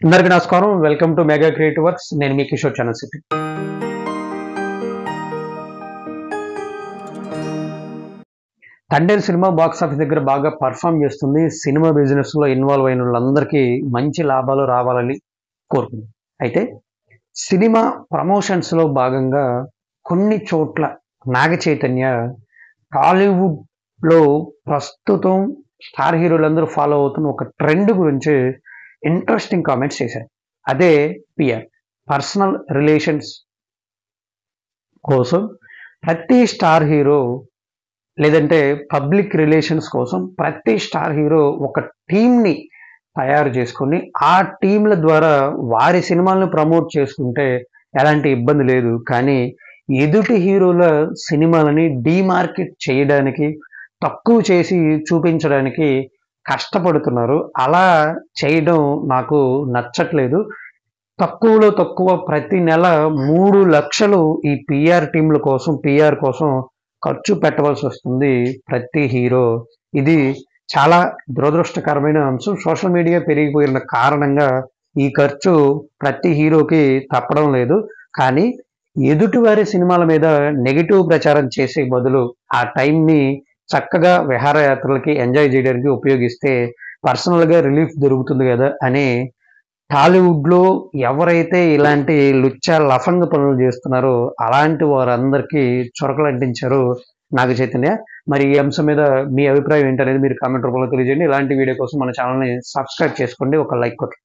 అందరికీ నమస్కారం. Welcome to mega creative works. నేను మీ కిషోర్ చనసిపి. తండేల్ సినిమా బాక్స్ ఆఫీస్ దగ్గర బాగా పర్ఫామ్ చేస్తుంది. సినిమా బిజినెస్ లో ఇన్వాల్వ్ అయిన వాళ్ళందరికీ మంచి లాభాలు రావాలని కోరుకుంది. అయితే సినిమా ప్రమోషన్స్ లో భాగంగా కొన్ని చోట్ల నాగ చైతన్య టాలీవుడ్ లో ప్రస్తుతం స్టార్ హీరోలందరూ ఫాలో అవుతున్న ఒక ట్రెండ్ గురించి ఇంట్రెస్టింగ్ కామెంట్స్ చేశారు. అదే పిఆర్, పర్సనల్ రిలేషన్స్ కోసం ప్రతి స్టార్ హీరో లేదంటే పబ్లిక్ రిలేషన్స్ కోసం ప్రతి స్టార్ హీరో ఒక టీంని తయారు చేసుకొని ఆ టీంల ద్వారా వారి సినిమాలను ప్రమోట్ చేసుకుంటే ఎలాంటి ఇబ్బంది లేదు. కానీ ఎదుటి హీరోల సినిమాలని డీమార్కెట్ చేయడానికి, తక్కువ చేసి చూపించడానికి కష్టపడుతున్నారు. అలా చేయడం నాకు నచ్చట్లేదు. తక్కువలో తక్కువ ప్రతి నెల 3 లక్షలు ఈ పిఆర్ కోసం ఖర్చు పెట్టవలసి వస్తుంది ప్రతి హీరో. ఇది చాలా దురదృష్టకరమైన అంశం. సోషల్ మీడియా పెరిగిపోయిన కారణంగా ఈ ఖర్చు ప్రతి హీరోకి తప్పడం లేదు. కానీ ఎదుటివారి సినిమాల మీద నెగిటివ్ ప్రచారం చేసే బదులు ఆ టైంని చక్కగా విహారయాత్రలకి ఎంజాయ్ చేయడానికి ఉపయోగిస్తే పర్సనల్గా రిలీఫ్ దొరుకుతుంది కదా అని టాలీవుడ్లో ఎవరైతే ఇలాంటి లుచ్చా లఫంగ పనులు చేస్తున్నారో అలాంటి వారందరికీ చొరకలు అంటించారు నాగ చైతన్య. మరి ఈ అంశం మీద మీ అభిప్రాయం ఏంటనేది మీరు కామెంట్ రూపంలో తెలియజేయండి. ఇలాంటి వీడియో కోసం మన ఛానల్ని సబ్స్క్రైబ్ చేసుకోండి, ఒక లైక్ కొట్టండి.